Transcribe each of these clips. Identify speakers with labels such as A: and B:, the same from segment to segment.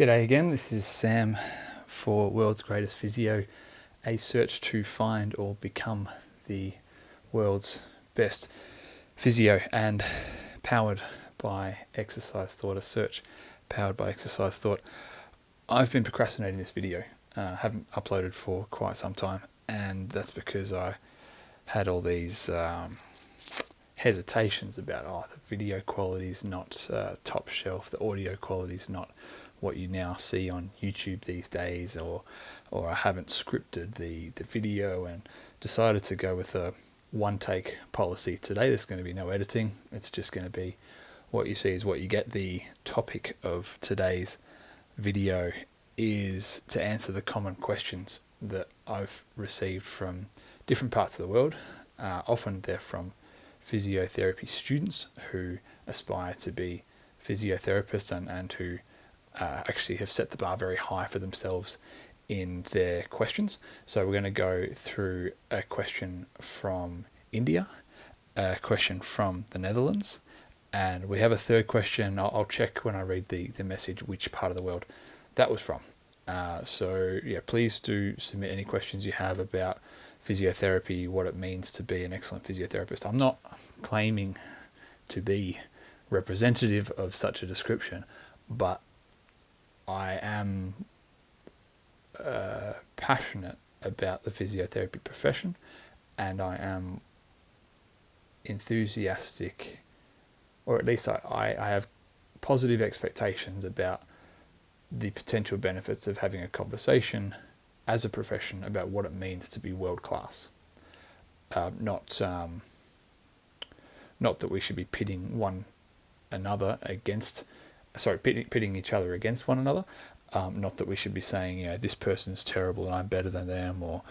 A: G'day again, this is Sam for World's Greatest Physio, a search to find or become the world's best physio, and powered by Exercise Thought, a search powered by Exercise Thought. I've been procrastinating this video, haven't uploaded for quite some time, and that's because I had all these hesitations about, the video quality is not top shelf, the audio quality is not what you now see on YouTube these days, or I haven't scripted the video, and decided to go with a one-take policy today. There's going to be no editing, it's just going to be what you see is what you get. The topic of today's video is to answer the common questions that I've received from different parts of the world. Often they're from physiotherapy students who aspire to be physiotherapists and who actually have set the bar very high for themselves in their questions. So we're going to go through a question from India, a question from the Netherlands, and we have a third question. I'll check when I read the message which part of the world that was from. So please do submit any questions you have about physiotherapy, what it means to be an excellent physiotherapist. I'm not claiming to be representative of such a description, but I am passionate about the physiotherapy profession, and I am enthusiastic, or at least I have positive expectations about the potential benefits of having a conversation as a profession about what it means to be world class. Not that we should be pitting pitting each other against one another. Not that we should be saying, this person is terrible and I'm better than them, or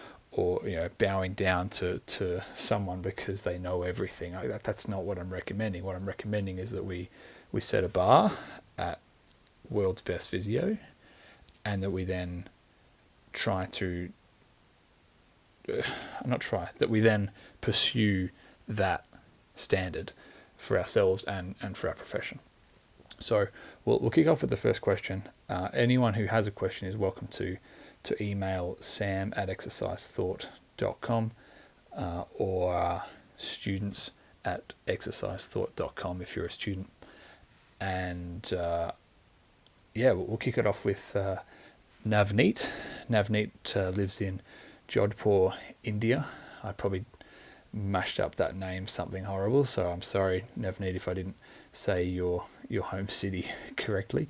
A: bowing down to someone because they know everything. That's not what I'm recommending. What I'm recommending is that we set a bar at world's best physio, and that we then that we then pursue that standard for ourselves and for our profession. So we'll kick off with the first question. Anyone who has a question is welcome to email sam@exercisethought.com or students@exercisethought.com if you're a student. And we'll kick it off with Navneet. Navneet lives in Jodhpur, India. I probably mashed up that name something horrible, so I'm sorry, Navneet, if I didn't say your home city correctly.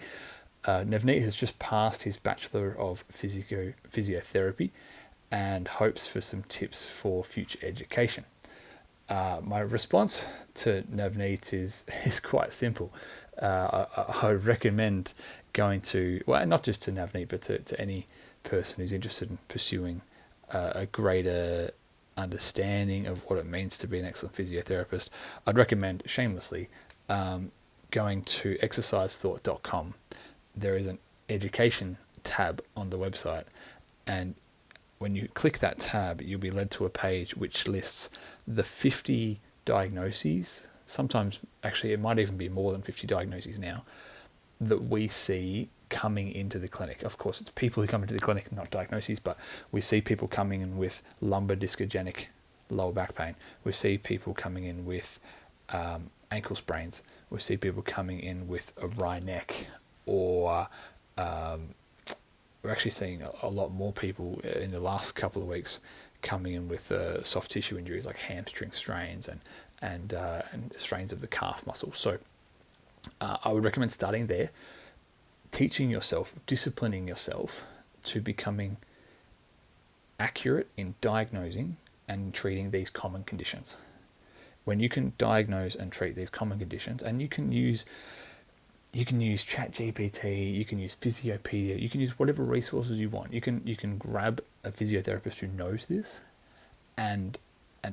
A: Navneet has just passed his Bachlor of Physiotherapy and hopes for some tips for future education. My response to Navneet is quite simple. I would recommend going to, not just to Navneet, but to any person who's interested in pursuing a greater understanding of what it means to be an excellent physiotherapist. I'd recommend shamelessly going to exercisethought.com. There is an education tab on the website, and when you click that tab, you'll be led to a page which lists the 50 diagnoses. Sometimes, actually, it might even be more than 50 diagnoses now, that we see coming into the clinic. Of course, it's people who come into the clinic, not diagnoses, but we see people coming in with lumbar discogenic lower back pain. We see people coming in with ankle sprains. We see people coming in with a wry neck, or we're actually seeing a lot more people in the last couple of weeks coming in with soft tissue injuries like hamstring strains and strains of the calf muscle. So I would recommend starting there, teaching yourself, disciplining yourself to becoming accurate in diagnosing and treating these common conditions. When you can diagnose and treat these common conditions, and you can use ChatGPT, you can use Physiopedia, you can use whatever resources you want. You can grab a physiotherapist who knows this and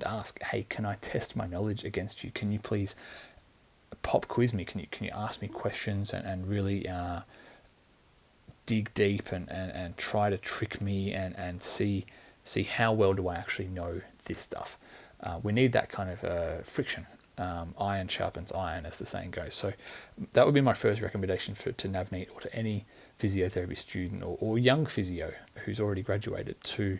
A: ask, hey, can I test my knowledge against you? Can you please pop quiz me? Can you ask me questions and really dig deep and try to trick me and see how well do I actually know this stuff? We need that kind of friction. Iron sharpens iron, as the saying goes. So that would be my first recommendation to Navneet, or to any physiotherapy student or young physio who's already graduated to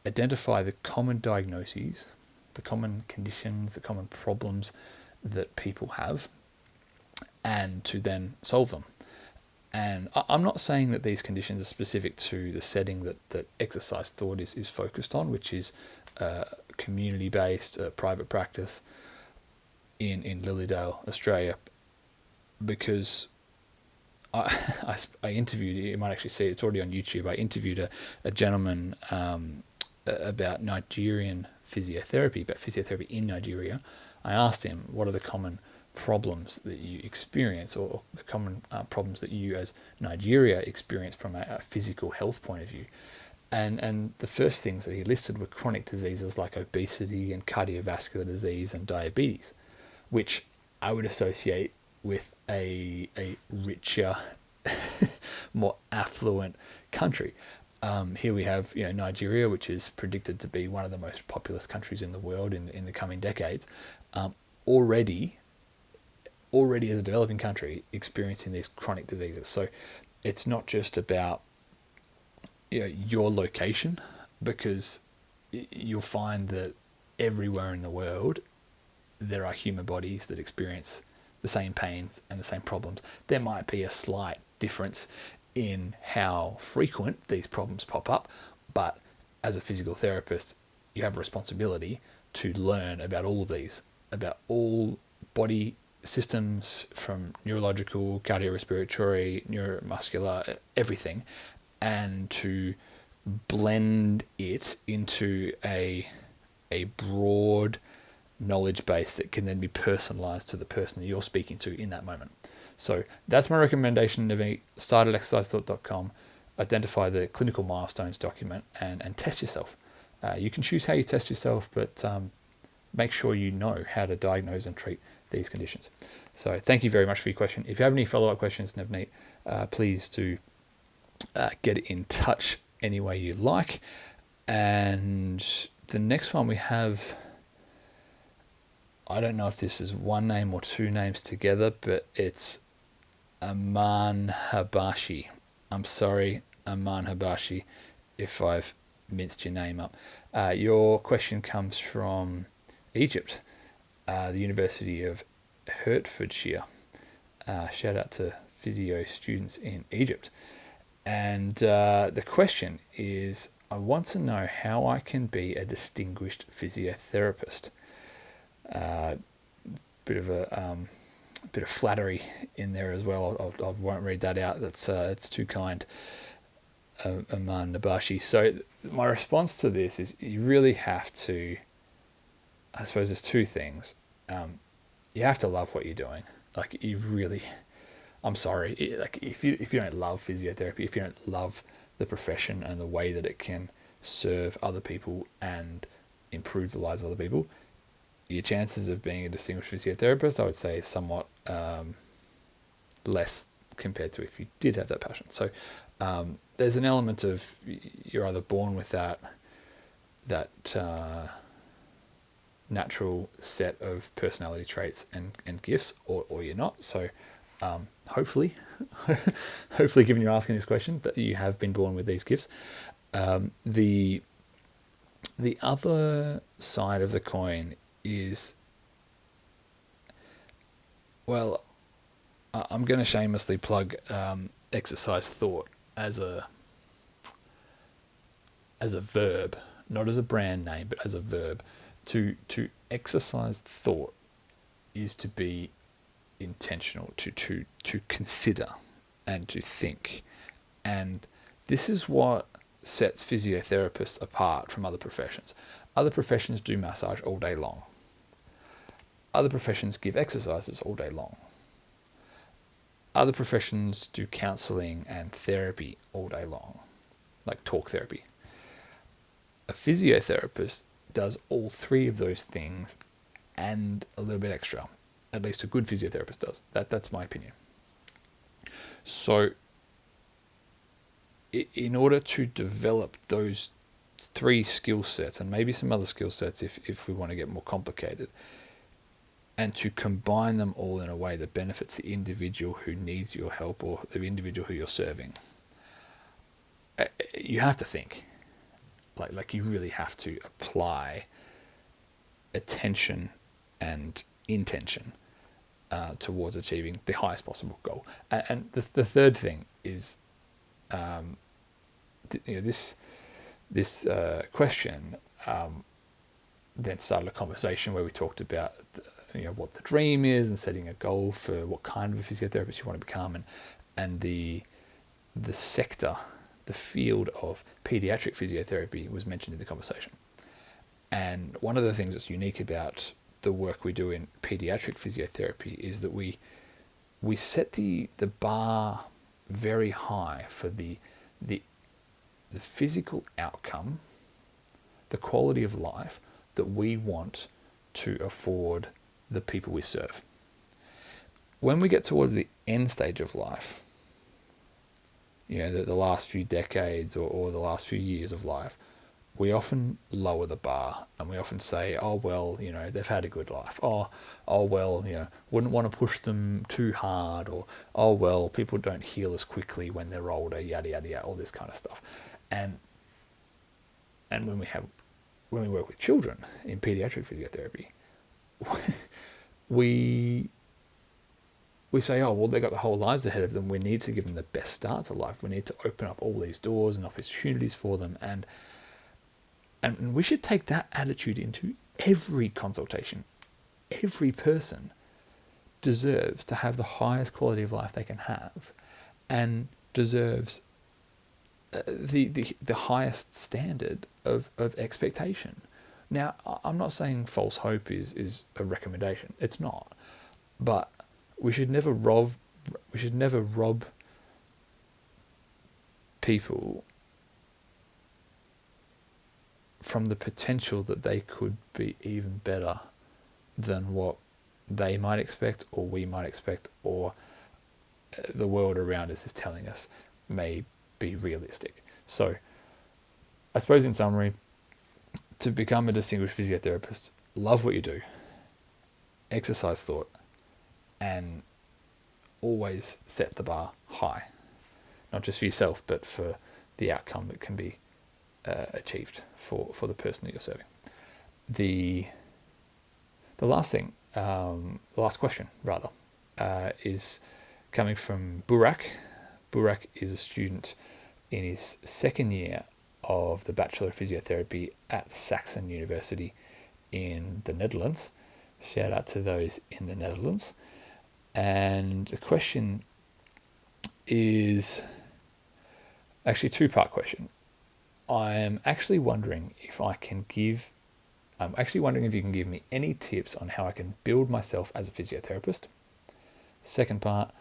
A: identify the common diagnoses, the common conditions, the common problems that people have, and to then solve them. And I'm not saying that these conditions are specific to the setting that exercise thought is focused on, which is community-based private practice in Lilydale, Australia, because I interviewed, you might actually see it, it's already on YouTube, I interviewed a gentleman about Nigerian physiotherapy, about physiotherapy in Nigeria. I asked him, what are the common problems that you experience, or the common problems that you as Nigeria experience from a physical health point of view? And the first things that he listed were chronic diseases like obesity and cardiovascular disease and diabetes, which I would associate with a richer, more affluent country. Here we have Nigeria, which is predicted to be one of the most populous countries in the world in the coming decades, already as a developing country experiencing these chronic diseases. So it's not just about your location, because you'll find that everywhere in the world there are human bodies that experience the same pains and the same problems. There might be a slight difference in how frequent these problems pop up, but as a physical therapist, you have a responsibility to learn about all of these, about all body systems, from neurological, cardiorespiratory, neuromuscular, everything, and to blend it into a broad knowledge base that can then be personalized to the person that you're speaking to in that moment. So that's my recommendation, Navneet. Start at exercisethought.com, identify the clinical milestones document, and test yourself. You can choose how you test yourself, but make sure you know how to diagnose and treat these conditions. So thank you very much for your question. If you have any follow-up questions, Navneet, please do get in touch any way you like. And the next one we have, I don't know if this is one name or two names together, but it's Eman Habashi. I'm sorry, Eman Habashi, if I've minced your name up. Your question comes from Egypt, the University of Hertfordshire. Shout out to Physio students in Egypt. And the question is, I want to know how I can be a distinguished physiotherapist. Bit of flattery in there as well. I won't read that out. It's too kind, Eman Nabashi. So my response to this is, you really have to, I suppose there's two things. You have to love what you're doing. Like, you really, I'm sorry, like if you don't love physiotherapy, if you don't love the profession and the way that it can serve other people and improve the lives of other people, your chances of being a distinguished physiotherapist, I would say, is somewhat less compared to if you did have that passion. So there's an element of, you're either born with that natural set of personality traits and gifts, or you're not. So hopefully, given you're asking this question, that you have been born with these gifts. The other side of the coin is, well, I'm going to shamelessly plug exercise thought as a verb, not as a brand name, but as a verb. To exercise thought is to be intentional, to consider and to think. And this is what sets physiotherapists apart from other professions. Other professions do massage all day long. Other professions give exercises all day long. Other professions do counselling and therapy all day long, like talk therapy. A physiotherapist does all three of those things and a little bit extra. At least a good physiotherapist does. That's my opinion. So in order to develop those three skill sets, and maybe some other skill sets if we want to get more complicated, and to combine them all in a way that benefits the individual who needs your help or the individual who you're serving. You have to think, like you really have to apply attention and intention towards achieving the highest possible goal. And the third thing is, this question then started a conversation where we talked about what the dream is and setting a goal for what kind of a physiotherapist you want to become, and the sector, the field of pediatric physiotherapy was mentioned in the conversation. And one of the things that's unique about the work we do in pediatric physiotherapy is that we set the bar very high for the physical outcome, the quality of life that we want to afford the people we serve. When we get towards the end stage of life, the last few decades or the last few years of life, we often lower the bar and we often say, oh, well, they've had a good life. Oh, well, wouldn't want to push them too hard, or, oh, well, people don't heal as quickly when they're older, yada, yada, yada, all this kind of stuff. And when we work with children in pediatric physiotherapy, we say, oh, well, they've got the whole lives ahead of them. We need to give them the best start to life. We need to open up all these doors and opportunities for them. And we should take that attitude into every consultation. Every person deserves to have the highest quality of life they can have, and deserves the highest standard of expectation. Now, I'm not saying false hope is a recommendation. It's not. But we should never rob people from the potential that they could be even better than what they might expect, or we might expect, or the world around us is telling us may be realistic. So I suppose in summary, to become a distinguished physiotherapist, love what you do, exercise thought, and always set the bar high, not just for yourself, but for the outcome that can be achieved for the person that you're serving. The last thing, the last question rather, is coming from Burak. Burak is a student in his second year of the Bachlor of Physiotherapy at Saxon University in the Netherlands. Shout out to those in the Netherlands. And the question is actually a two-part question. I'm actually wondering if you can give me any tips on how I can build myself as a physiotherapist. Second part,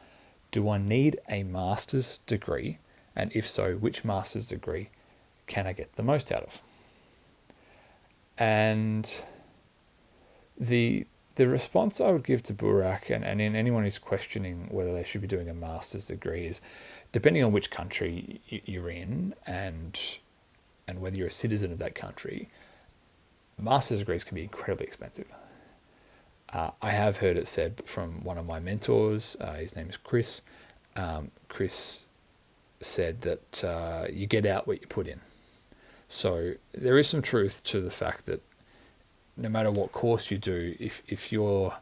A: do I need a master's degree? And if so, which master's degree can I get the most out of? And the response I would give to Burak and in anyone who's questioning whether they should be doing a master's degree is, depending on which country you're in and whether you're a citizen of that country, master's degrees can be incredibly expensive. I have heard it said from one of my mentors, his name is Chris. Chris said that you get out what you put in. So there is some truth to the fact that no matter what course you do, if your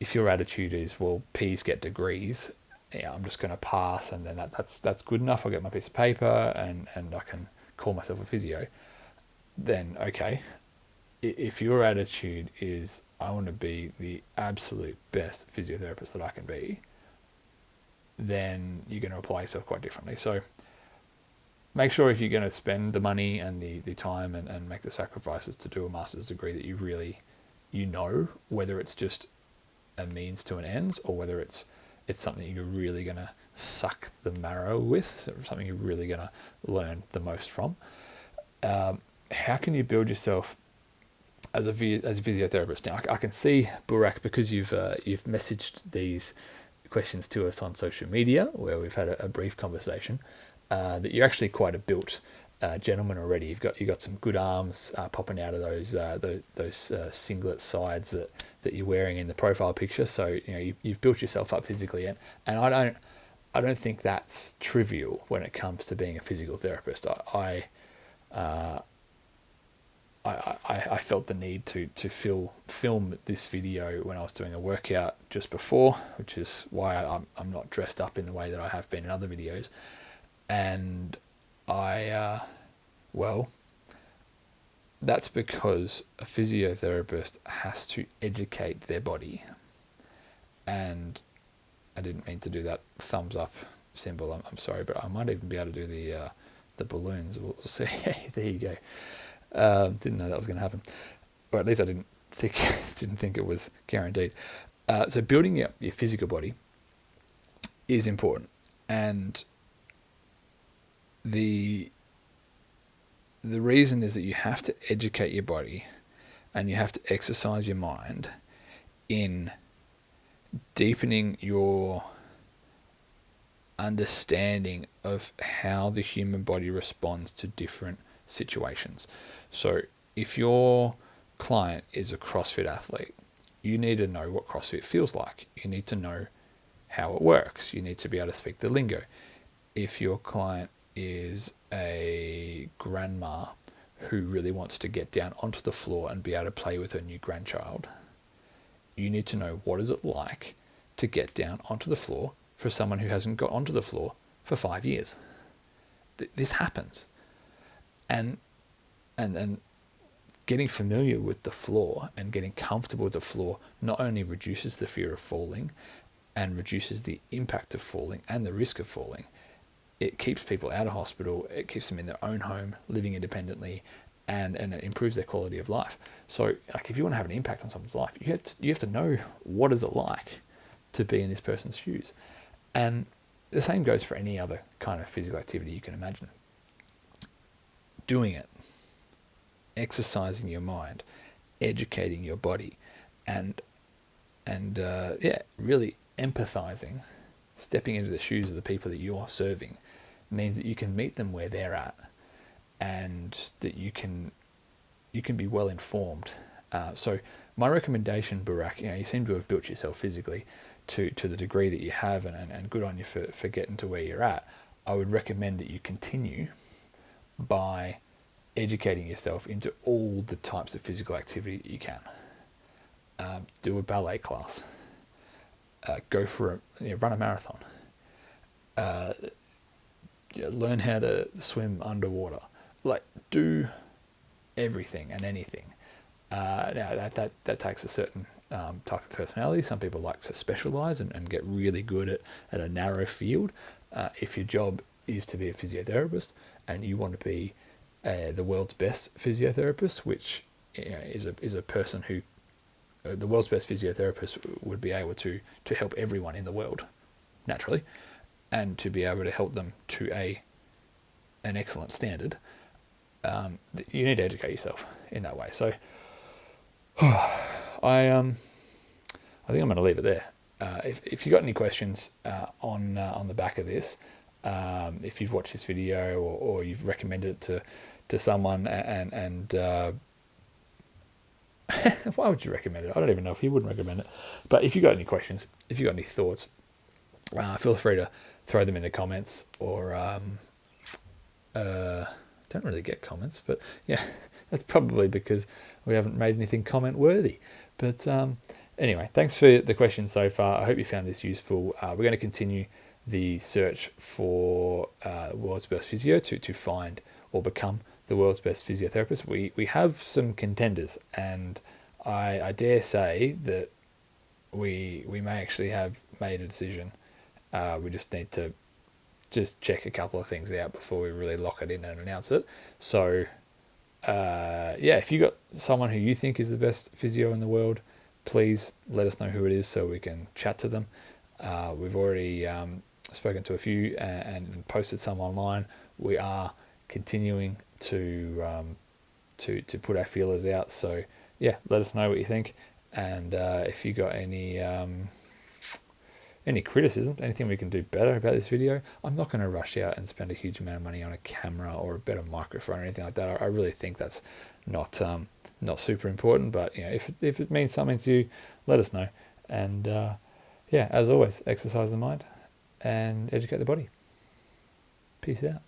A: attitude is, well, P's get degrees, I'm just going to pass, and then that's good enough. I'll get my piece of paper and I can call myself a physio. Then okay. If your attitude is, I want to be the absolute best physiotherapist that I can be, then you're going to apply yourself quite differently. So make sure if you're going to spend the money and the time and make the sacrifices to do a master's degree that you really, whether it's just a means to an end or whether it's something you're really going to suck the marrow with, something you're really going to learn the most from. How can you build yourself as a physiotherapist? Now, I can see, Burak, because you've messaged these questions to us on social media, where we've had a brief conversation, that you're actually quite a built gentleman already. You've got some good arms popping out of those singlet sides that you're wearing in the profile picture. So you've built yourself up physically, and I don't think that's trivial when it comes to being a physical therapist. I felt the need to film this video when I was doing a workout just before, which is why I'm not dressed up in the way that I have been in other videos. And that's because a physiotherapist has to educate their body. And I didn't mean to do that thumbs up symbol. I'm sorry, but I might even be able to do the balloons. We'll see. There you go. Didn't know that was going to happen, or at least I didn't think it was guaranteed. So building up your physical body is important, and the reason is that you have to educate your body, and you have to exercise your mind in deepening your understanding of how the human body responds to different situations. So if your client is a CrossFit athlete, you need to know what CrossFit feels like. You need to know how it works. You need to be able to speak the lingo. If your client is a grandma who really wants to get down onto the floor and be able to play with her new grandchild, you need to know what is it like to get down onto the floor for someone who hasn't got onto the floor for 5 years. This happens. And getting familiar with the floor and getting comfortable with the floor not only reduces the fear of falling and reduces the impact of falling and the risk of falling, it keeps people out of hospital, it keeps them in their own home, living independently, and it improves their quality of life. So if you want to have an impact on someone's life, you have to know what is it like to be in this person's shoes. And the same goes for any other kind of physical activity you can imagine. Doing it, exercising your mind, educating your body, and really empathizing, stepping into the shoes of the people that you're serving, means that you can meet them where they're at, and that you can be well informed. So my recommendation, Burak, you seem to have built yourself physically to the degree that you have, and good on you for getting to where you're at. I would recommend that you continue by educating yourself into all the types of physical activity that you can. Do a ballet class. Go for run a marathon. Learn how to swim underwater. Do everything and anything. Now that takes a certain type of personality. Some people like to specialize and get really good at a narrow field. If your job is to be a physiotherapist and you want to be the world's best physiotherapist, which is a person who the world's best physiotherapist would be able to help everyone in the world naturally, and to be able to help them to an excellent standard. You need to educate yourself in that way. So I think I'm going to leave it there. If you got any questions on the back of this, if you've watched this video or you've recommended it to someone, and why would you recommend it? I don't even know if you wouldn't recommend it. But if you got any questions, if you got any thoughts, feel free to throw them in the comments, or don't really get comments, but yeah, that's probably because we haven't made anything comment worthy. But anyway, thanks for the questions so far. I hope you found this useful. We're going to continue the search for world's best physio to find or become the world's best physiotherapist. We have some contenders, and I dare say that we may actually have made a decision. We just need to check a couple of things out before we really lock it in and announce it. So if you got someone who you think is the best physio in the world, please let us know who it is so we can chat to them. We've already spoken to a few and posted some online. We are continuing to put our feelers out. So yeah, let us know what you think, and if you got any any criticism, anything we can do better about this video. I'm not going to rush out and spend a huge amount of money on a camera or a better microphone or anything like that. I really think that's not super important. But if it means something to you, let us know. And as always, exercise the mind and educate the body. Peace out.